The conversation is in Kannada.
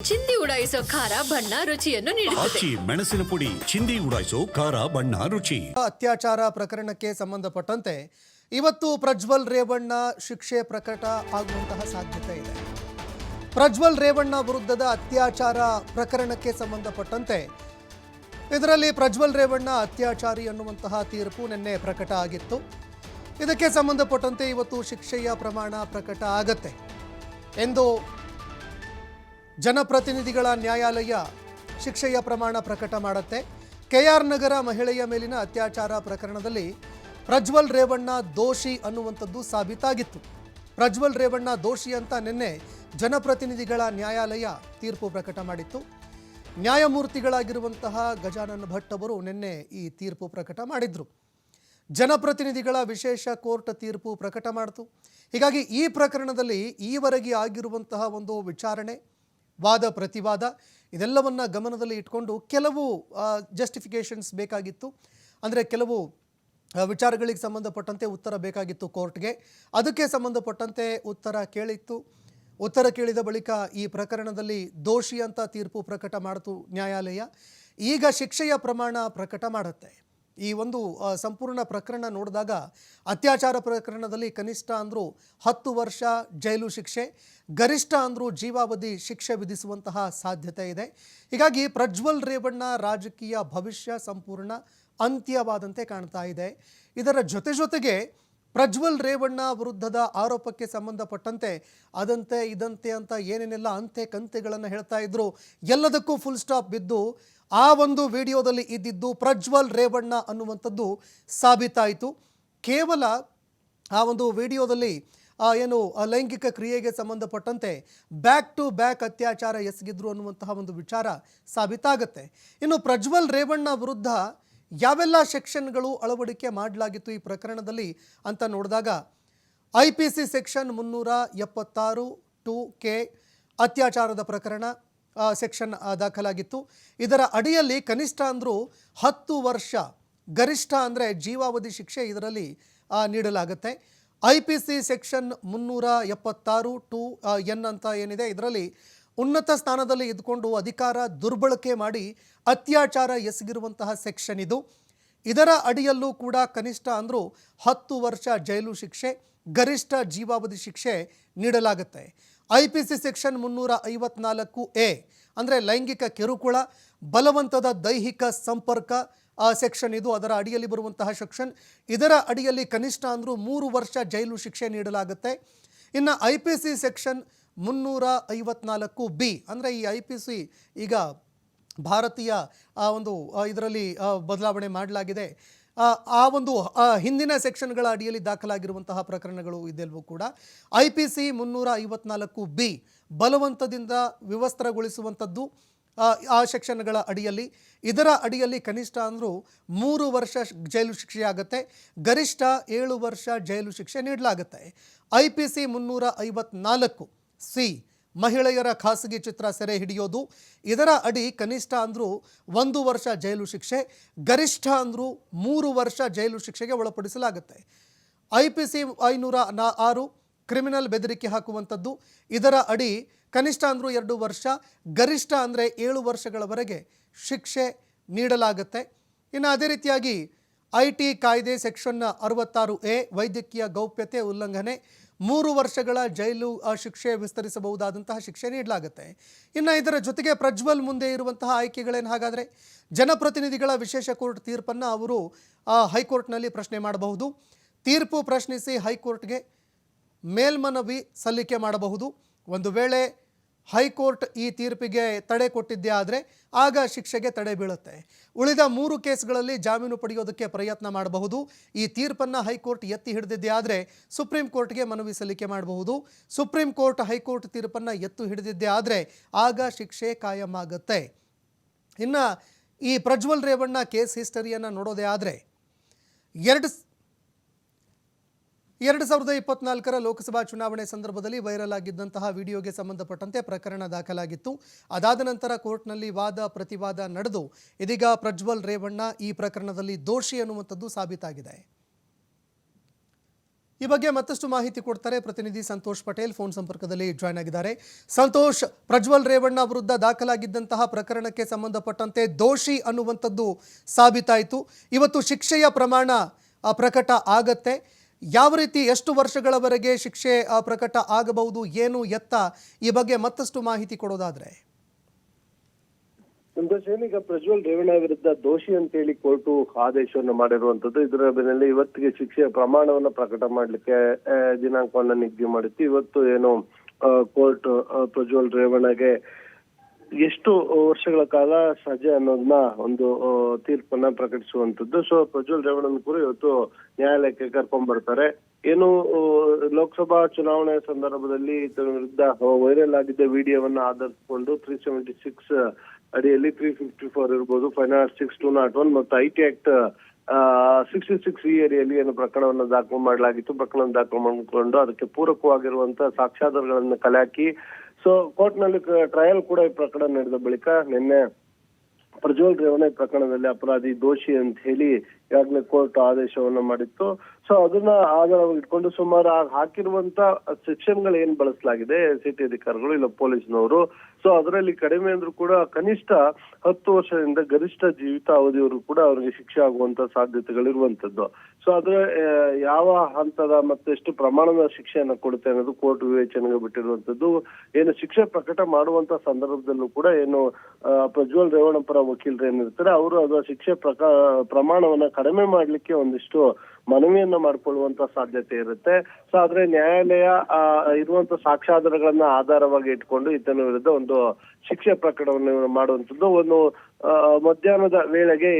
ಚಿಂದಿ ಉಡಾಯಿಸೋ ಖಾರ ಬಣ್ಣ ರುಚಿಯನ್ನು ನೀಡುತ್ತದೆ. ಆಚಿ ಮೆಣಸಿನ ಪುಡಿ ಚಿಂದಿ ಉಡಾಯಿಸೋ ಖಾರ ಬಣ್ಣ ರುಚಿ. ಅತ್ಯಾಚಾರ ಪ್ರಕರಣಕ್ಕೆ ಸಂಬಂಧಪಟ್ಟಂತೆ ಇವತ್ತು ಪ್ರಜ್ವಲ್ ರೇವಣ್ಣ ಶಿಕ್ಷೆ ಪ್ರಕಟ ಆಗುವಂತಹ ಸಾಧ್ಯತೆ ಇದೆ. ಪ್ರಜ್ವಲ್ ರೇವಣ್ಣ ವಿರುದ್ಧದ ಅತ್ಯಾಚಾರ ಪ್ರಕರಣಕ್ಕೆ ಸಂಬಂಧಪಟ್ಟಂತೆ ಇದರಲ್ಲಿ ಪ್ರಜ್ವಲ್ ರೇವಣ್ಣ ಅತ್ಯಾಚಾರಿ ಅನ್ನುವಂತಹ ತೀರ್ಪು ನಿನ್ನೆ ಪ್ರಕಟ ಆಗಿತ್ತು. ಇದಕ್ಕೆ ಸಂಬಂಧಪಟ್ಟಂತೆ ಇವತ್ತು ಶಿಕ್ಷೆಯ ಪ್ರಮಾಣ ಪ್ರಕಟ ಆಗತ್ತೆ ಎಂದು ಜನಪ್ರತಿನಿಧಿಗಳ ನ್ಯಾಯಾಲಯ ಶಿಕ್ಷೆಯ ಪ್ರಮಾಣ ಪ್ರಕಟ ಮಾಡುತ್ತೆ. KR ನಗರ ಮಹಿಳೆಯ ಮೇಲಿನ ಅತ್ಯಾಚಾರ ಪ್ರಕರಣದಲ್ಲಿ ಪ್ರಜ್ವಲ್ ರೇವಣ್ಣ ದೋಷಿ ಅನ್ನುವಂಥದ್ದು ಸಾಬೀತಾಗಿತ್ತು. ಪ್ರಜ್ವಲ್ ರೇವಣ್ಣ ದೋಷಿ ಅಂತ ನಿನ್ನೆ ಜನಪ್ರತಿನಿಧಿಗಳ ನ್ಯಾಯಾಲಯ ತೀರ್ಪು ಪ್ರಕಟ ಮಾಡಿತ್ತು. ನ್ಯಾಯಮೂರ್ತಿಗಳಾಗಿರುವಂತಹ ಗಜಾನನ್ ಭಟ್ ಅವರು ನಿನ್ನೆ ಈ ತೀರ್ಪು ಪ್ರಕಟ ಮಾಡಿದ್ರು. ಜನಪ್ರತಿನಿಧಿಗಳ ವಿಶೇಷ ಕೋರ್ಟ್ ತೀರ್ಪು ಪ್ರಕಟ ಮಾಡಿತು. ಹೀಗಾಗಿ ಈ ಪ್ರಕರಣದಲ್ಲಿ ಈವರೆಗೆ ಆಗಿರುವಂತಹ ಒಂದು ವಿಚಾರಣೆ, ವಾದ ಪ್ರತಿವಾದ ಇದೆಲ್ಲವನ್ನು ಗಮನದಲ್ಲಿ ಇಟ್ಕೊಂಡು ಕೆಲವು ಜಸ್ಟಿಫಿಕೇಷನ್ಸ್ ಬೇಕಾಗಿತ್ತು. ಅಂದರೆ ಕೆಲವು ವಿಚಾರಗಳಿಗೆ ಸಂಬಂಧಪಟ್ಟಂತೆ ಉತ್ತರ ಬೇಕಾಗಿತ್ತು ಕೋರ್ಟ್ಗೆ. ಅದಕ್ಕೆ ಸಂಬಂಧಪಟ್ಟಂತೆ ಉತ್ತರ ಕೇಳಿತ್ತು. ಉತ್ತರ ಕೇಳಿದ ಬಳಿಕ ಈ ಪ್ರಕರಣದಲ್ಲಿ ದೋಷಿ ಅಂತ ತೀರ್ಪು ಪ್ರಕಟ ಮಾಡಿತು ನ್ಯಾಯಾಲಯ. ಈಗ ಶಿಕ್ಷೆಯ ಪ್ರಮಾಣ ಪ್ರಕಟ ಮಾಡುತ್ತೆ. ಈ ಒಂದು ಸಂಪೂರ್ಣ ಪ್ರಕರಣ ನೋಡಿದಾಗ ಅತ್ಯಾಚಾರ ಪ್ರಕರಣದಲ್ಲಿ ಕನಿಷ್ಠ ಅಂದರೂ 10 ವರ್ಷ ಜೈಲು ಶಿಕ್ಷೆ, ಗರಿಷ್ಠ ಅಂದರೂ ಜೀವಾವಧಿ ಶಿಕ್ಷೆ ವಿಧಿಸುವಂತಹ ಸಾಧ್ಯತೆ ಇದೆ. ಹೀಗಾಗಿ ಪ್ರಜ್ವಲ್ ರೇವಣ್ಣ ರಾಜಕೀಯ ಭವಿಷ್ಯ ಸಂಪೂರ್ಣ ಅಂತ್ಯವಾದಂತೆ ಕಾಣ್ತಾ ಇದೆ. ಇದರ ಜೊತೆಗೆ ಪ್ರಜ್ವಲ್ ರೇವಣ್ಣ ವಿರುದ್ಧದ ಆರೋಪಕ್ಕೆ ಸಂಬಂಧಪಟ್ಟಂತೆ ಅದಂತೆ ಇದಂತೆ ಅಂತ ಏನೇನೆಲ್ಲ ಅಂತೆ ಕಂತೆಗಳನ್ನು ಹೇಳ್ತಾ ಇದ್ರು, ಎಲ್ಲದಕ್ಕೂ ಫುಲ್ ಸ್ಟಾಪ್ ಬಿದ್ದು ಆ ಒಂದು ವಿಡಿಯೋದಲ್ಲಿ ಇದ್ದಿದ್ದು ಪ್ರಜ್ವಲ್ ರೇವಣ್ಣ ಅನ್ನುವಂಥದ್ದು ಸಾಬೀತಾಯಿತು. ಕೇವಲ ಆ ಒಂದು ವಿಡಿಯೋದಲ್ಲಿ ಏನು ಲೈಂಗಿಕ ಕ್ರಿಯೆಗೆ ಸಂಬಂಧಪಟ್ಟಂತೆ ಬ್ಯಾಕ್ ಟು ಬ್ಯಾಕ್ ಅತ್ಯಾಚಾರ ಎಸಗಿದ್ರು ಅನ್ನುವಂತಹ ಒಂದು ವಿಚಾರ ಸಾಬೀತಾಗುತ್ತೆ. ಇನ್ನು ಪ್ರಜ್ವಲ್ ರೇವಣ್ಣ ವಿರುದ್ಧ ಯಾವೆಲ್ಲ ಸೆಕ್ಷನ್ಗಳು ಅಳವಡಿಕೆ ಮಾಡಲಾಗಿತ್ತು ಈ ಪ್ರಕರಣದಲ್ಲಿ ಅಂತ ನೋಡಿದಾಗ IPC ಸೆಕ್ಷನ್ 376 2K ಅತ್ಯಾಚಾರದ ಪ್ರಕರಣ ಸೆಕ್ಷನ್ ದಾಖಲಾಗಿತ್ತು. ಇದರ ಅಡಿಯಲ್ಲಿ ಕನಿಷ್ಠ ಅಂದರೂ 10 ವರ್ಷ, ಗರಿಷ್ಠ ಅಂದರೆ ಜೀವಾವಧಿ ಶಿಕ್ಷೆ ಇದರಲ್ಲಿ ನೀಡಲಾಗುತ್ತೆ. IPC ಸೆಕ್ಷನ್ 376 2N ಅಂತ ಏನಿದೆ, ಇದರಲ್ಲಿ ಉನ್ನತ ಸ್ಥಾನದಲ್ಲಿ ಇದ್ಕೊಂಡು ಅಧಿಕಾರ ದುರ್ಬಳಕೆ ಮಾಡಿ ಅತ್ಯಾಚಾರ ಎಸಗಿರುವಂತಹ ಸೆಕ್ಷನ್ ಇದು. ಇದರ ಅಡಿಯಲ್ಲೂ ಕೂಡ ಕನಿಷ್ಠ ಅಂದರೂ 10 ವರ್ಷ ಜೈಲು ಶಿಕ್ಷೆ, ಗರಿಷ್ಠ ಜೀವಾವಧಿ ಶಿಕ್ಷೆ ನೀಡಲಾಗುತ್ತೆ. IPC ಸೆಕ್ಷನ್ 354A ಅಂದರೆ ಲೈಂಗಿಕ ಕಿರುಕುಳ, ಬಲವಂತದ ದೈಹಿಕ ಸಂಪರ್ಕ ಸೆಕ್ಷನ್ ಇದು, ಅದರ ಅಡಿಯಲ್ಲಿ ಬರುವಂತಹ ಸೆಕ್ಷನ್. ಇದರ ಅಡಿಯಲ್ಲಿ ಕನಿಷ್ಠ ಅಂದರೂ 3 ವರ್ಷ ಜೈಲು ಶಿಕ್ಷೆ ನೀಡಲಾಗುತ್ತೆ. ಇನ್ನು IPC ಸೆಕ್ಷನ್ 354B ಅಂದರೆ ಈ IPC ಈಗ ಭಾರತೀಯ ಒಂದು ಇದರಲ್ಲಿ ಬದಲಾವಣೆ ಮಾಡಲಾಗಿದೆ. ಆ ಒಂದು ಹಿಂದಿನ ಸೆಕ್ಷನ್ಗಳ ಅಡಿಯಲ್ಲಿ ದಾಖಲಾಗಿರುವಂತಹ ಪ್ರಕರಣಗಳು ಇದೆಲ್ಲವೂ ಕೂಡ IPC 354B ಬಲವಂತದಿಂದ ವಿವಸ್ತ್ರಗೊಳಿಸುವಂಥದ್ದು ಆ ಸೆಕ್ಷನ್ಗಳ ಅಡಿಯಲ್ಲಿ. ಇದರ ಅಡಿಯಲ್ಲಿ ಕನಿಷ್ಠ ಅಂದರೂ 3 ವರ್ಷ ಜೈಲು ಶಿಕ್ಷೆ ಆಗುತ್ತೆ, ಗರಿಷ್ಠ 7 ವರ್ಷ ಜೈಲು ಶಿಕ್ಷೆ ನೀಡಲಾಗುತ್ತೆ. IPC 354C ಮಹಿಳೆಯರ ಖಾಸಗಿ ಚಿತ್ರ ಸೆರೆ ಹಿಡಿಯೋದು, ಇದರ ಅಡಿ ಕನಿಷ್ಠ ಅಂದರೂ 1 ವರ್ಷ ಜೈಲು ಶಿಕ್ಷೆ, ಗರಿಷ್ಠ ಅಂದರೂ 3 ವರ್ಷ ಜೈಲು ಶಿಕ್ಷೆಗೆ ಒಳಪಡಿಸಲಾಗುತ್ತೆ. IPC 506 ಕ್ರಿಮಿನಲ್ ಬೆದರಿಕೆ ಹಾಕುವಂಥದ್ದು, ಇದರ ಅಡಿ ಕನಿಷ್ಠ ಅಂದರೂ 2 ವರ್ಷ, ಗರಿಷ್ಠ ಅಂದರೆ 7 ವರ್ಷಗಳವರೆಗೆ ಶಿಕ್ಷೆ ನೀಡಲಾಗುತ್ತೆ. ಇನ್ನು ಅದೇ ರೀತಿಯಾಗಿ IT ಕಾಯ್ದೆ ಸೆಕ್ಷನ್ 66A ವೈದ್ಯಕೀಯ ಗೌಪ್ಯತೆ ಉಲ್ಲಂಘನೆ 3 ವರ್ಷಗಳ ಜೈಲು ಶಿಕ್ಷೆ ವಿಸ್ತರಿಸಬಹುದಾದಂತಹ ಶಿಕ್ಷೆ ನೀಡಲಾಗುತ್ತೆ. ಇನ್ನು ಇದರ ಜೊತೆಗೆ ಪ್ರಜ್ವಲ್ ಮುಂದೆ ಇರುವಂತಹ ಆಯ್ಕೆಗಳೇನು ಹಾಗಾದರೆ? ಜನಪ್ರತಿನಿಧಿಗಳ ವಿಶೇಷ ಕೋರ್ಟ್ ತೀರ್ಪನ್ನು ಅವರು ಹೈಕೋರ್ಟ್ನಲ್ಲಿ ಪ್ರಶ್ನೆ ಮಾಡಬಹುದು. ತೀರ್ಪು ಪ್ರಶ್ನಿಸಿ ಹೈಕೋರ್ಟ್ಗೆ ಮೇಲ್ಮನವಿ ಸಲ್ಲಿಕೆ ಮಾಡಬಹುದು. ಒಂದು ವೇಳೆ ಹೈಕೋರ್ಟ್ ಈ ತೀರ್ಪಿಗೆ ತಡೆ ಕೊಟ್ಟಿದ್ದೇ ಆದರೆ ಆಗ ಶಿಕ್ಷೆಗೆ ತಡೆ ಬೀಳುತ್ತೆ. ಉಳಿದ 3 ಕೇಸ್ಗಳಲ್ಲಿ ಜಾಮೀನು ಪಡೆಯೋದಕ್ಕೆ ಪ್ರಯತ್ನ ಮಾಡಬಹುದು. ಈ ತೀರ್ಪನ್ನು ಹೈಕೋರ್ಟ್ ಎತ್ತಿ ಹಿಡಿದಿದ್ದೇ ಆದರೆ ಸುಪ್ರೀಂ ಕೋರ್ಟ್ಗೆ ಮನವಿ ಸಲ್ಲಿಕೆ ಮಾಡಬಹುದು. ಸುಪ್ರೀಂ ಕೋರ್ಟ್ ಹೈಕೋರ್ಟ್ ತೀರ್ಪನ್ನು ಎತ್ತು ಹಿಡಿದಿದ್ದೇ ಆದರೆ ಆಗ ಶಿಕ್ಷೆ ಕಾಯಂ ಆಗುತ್ತೆ. ಇನ್ನು ಈ ಪ್ರಜ್ವಲ್ ರೇವಣ್ಣ ಕೇಸ್ ಹಿಸ್ಟರಿಯನ್ನು ನೋಡೋದೇ ಆದರೆ 2024ರ ಲೋಕಸಭಾ ಚುನಾವಣೆ ಸಂದರ್ಭದಲ್ಲಿ ವೈರಲ್ ಆಗಿದ್ದಂತಹ ವಿಡಿಯೋಗೆ ಸಂಬಂಧಪಟ್ಟಂತೆ ಪ್ರಕರಣ ದಾಖಲಾಗಿತ್ತು. ಅದಾದ ನಂತರ ಕೋರ್ಟ್ನಲ್ಲಿ ವಾದ ಪ್ರತಿವಾದ ನಡೆದು ಇದೀಗ ಪ್ರಜ್ವಲ್ ರೇವಣ್ಣ ಈ ಪ್ರಕರಣದಲ್ಲಿ ದೋಷಿ ಅನ್ನುವಂಥದ್ದು ಸಾಬೀತಾಗಿದೆ. ಈ ಬಗ್ಗೆ ಮತ್ತಷ್ಟು ಮಾಹಿತಿ ಕೊಡ್ತಾರೆ ಪ್ರತಿನಿಧಿ ಸಂತೋಷ್ ಪಟೇಲ್ ಫೋನ್ ಸಂಪರ್ಕದಲ್ಲಿ ಜಾಯ್ನ್ ಆಗಿದ್ದಾರೆ. ಸಂತೋಷ್, ಪ್ರಜ್ವಲ್ ರೇವಣ್ಣ ವಿರುದ್ಧ ದಾಖಲಾಗಿದ್ದಂತಹ ಪ್ರಕರಣಕ್ಕೆ ಸಂಬಂಧಪಟ್ಟಂತೆ ದೋಷಿ ಅನ್ನುವಂಥದ್ದು ಸಾಬೀತಾಯಿತು. ಇವತ್ತು ಶಿಕ್ಷೆಯ ಪ್ರಮಾಣ ಪ್ರಕಟ ಆಗತ್ತೆ. ಯಾವ ರೀತಿ ಎಷ್ಟು ವರ್ಷಗಳವರೆಗೆ ಶಿಕ್ಷೆ ಪ್ರಕಟ ಆಗಬಹುದು, ಏನು ಎತ್ತ, ಈ ಬಗ್ಗೆ ಮತ್ತಷ್ಟು ಮಾಹಿತಿ ಕೊಡೋದಾದ್ರೆ? ಈಗ ಪ್ರಜ್ವಲ್ ರೇವಣ್ಣ ವಿರುದ್ಧ ದೋಷಿ ಅಂತೇಳಿ ಕೋರ್ಟು ಆದೇಶವನ್ನು ಮಾಡಿರುವಂತದ್ದು. ಇದರ ಬೆನ್ನಲ್ಲೇ ಇವತ್ತಿಗೆ ಶಿಕ್ಷೆಯ ಪ್ರಮಾಣವನ್ನ ಪ್ರಕಟ ಮಾಡ್ಲಿಕ್ಕೆ ದಿನಾಂಕವನ್ನ ನಿಗದಿ ಮಾಡಿತ್ತು. ಇವತ್ತು ಏನು ಕೋರ್ಟ್ ಪ್ರಜ್ವಲ್ ರೇವಣ್ಣಗೆ ಎಷ್ಟು ವರ್ಷಗಳ ಕಾಲ ಸಜೆ ಅನ್ನೋದನ್ನ ಒಂದು ತೀರ್ಪನ್ನ ಪ್ರಕಟಿಸುವಂತದ್ದು. ಸೊ ಪ್ರಜ್ವಲ್ ರೇವಣ್ಣನ ಕೂಡ ಇವತ್ತು ನ್ಯಾಯಾಲಯಕ್ಕೆ ಕರ್ಕೊಂಡ್ ಬರ್ತಾರೆ. ಏನು ಲೋಕಸಭಾ ಚುನಾವಣೆ ಸಂದರ್ಭದಲ್ಲಿ ಇದರ ವಿರುದ್ಧ ವೈರಲ್ ಆಗಿದ್ದ ವಿಡಿಯೋವನ್ನ ಆಧರಿಸಿಕೊಂಡು 376 ಅಡಿಯಲ್ಲಿ 354 ಇರ್ಬೋದು, ಫೈನಾನ್ಸ್ 6201 ಮತ್ತು ಐಟಿ ಆಕ್ಟ್ 66 ಈ ಅಡಿಯಲ್ಲಿ ಏನು ಪ್ರಕರಣವನ್ನು ದಾಖಲು ಮಾಡಲಾಗಿತ್ತು. ಪ್ರಕರಣ ದಾಖಲು ಮಾಡಿಕೊಂಡು ಅದಕ್ಕೆ ಪೂರಕವಾಗಿರುವಂತಹ ಸಾಕ್ಷ್ಯಾಧಾರಗಳನ್ನು ಕಲೆ ಹಾಕಿ ಸೊ ಕೋರ್ಟ್ ನಲ್ಲಿ ಟ್ರಯಲ್ ಕೂಡ ಈ ಪ್ರಕರಣ ನಡೆದ ಬಳಿಕ ನಿನ್ನೆ ಪ್ರಜ್ವಲ್ ರೇವಣ್ಣ ಈ ಪ್ರಕರಣದಲ್ಲಿ ಅಪರಾಧಿ ದೋಷಿ ಅಂತ ಹೇಳಿ ಈಗಾಗಲೇ ಕೋರ್ಟ್ ಆದೇಶವನ್ನ ಮಾಡಿತ್ತು. ಸೊ ಅದನ್ನ ಆಧಾರವಾಗಿ ಇಟ್ಕೊಂಡು ಸುಮಾರು ಹಾಕಿರುವಂತ ಸೆಕ್ಷನ್ಗಳು ಏನ್ ಬಳಸಲಾಗಿದೆ ಸಿಟಿ ಅಧಿಕಾರಿಗಳು ಇಲ್ಲ ಪೊಲೀಸ್ನವರು, ಸೊ ಅದರಲ್ಲಿ ಕಡಿಮೆ ಅಂದ್ರೂ ಕೂಡ ಕನಿಷ್ಠ 10 ವರ್ಷದಿಂದ ಗರಿಷ್ಠ ಜೀವಿತಾವಧಿಯವರು ಕೂಡ ಅವರಿಗೆ ಶಿಕ್ಷೆ ಆಗುವಂತ ಸಾಧ್ಯತೆಗಳಿರುವಂತದ್ದು. ಸೊ ಅದ್ರ ಯಾವ ಹಂತದ ಮತ್ತೆ ಎಷ್ಟು ಪ್ರಮಾಣದ ಶಿಕ್ಷೆಯನ್ನ ಕೊಡುತ್ತೆ ಅನ್ನೋದು ಕೋರ್ಟ್ ವಿವೇಚನೆಗೆ ಬಿಟ್ಟಿರುವಂತದ್ದು. ಏನು ಶಿಕ್ಷೆ ಪ್ರಕಟ ಮಾಡುವಂತ ಸಂದರ್ಭದಲ್ಲೂ ಕೂಡ ಏನು ಪ್ರಜ್ವಲ್ ರೇವಣ್ಣ ಪರ ವಕೀಲರು ಏನಿರ್ತಾರೆ ಅವರು ಅದರ ಶಿಕ್ಷೆ ಪ್ರಮಾಣವನ್ನ ಕಡಿಮೆ ಮಾಡ್ಲಿಕ್ಕೆ ಒಂದಿಷ್ಟು ಮನವಿಯನ್ನ ಮಾಡ್ಕೊಳ್ಳುವಂತ ಸಾಧ್ಯತೆ ಇರುತ್ತೆ. ಸೊ ಆದ್ರೆ ನ್ಯಾಯಾಲಯ ಇರುವಂತ ಸಾಕ್ಷ್ಯಾಧಾರಗಳನ್ನ ಆಧಾರವಾಗಿ ಇಟ್ಕೊಂಡು ಈತನ ವಿರುದ್ಧ ಒಂದು ಶಿಕ್ಷೆ ಪ್ರಕರಣವನ್ನು ಮಾಡುವಂತದ್ದು. ಒಂದು ಮಧ್ಯಾಹ್ನದ ವೇಳೆಗೆ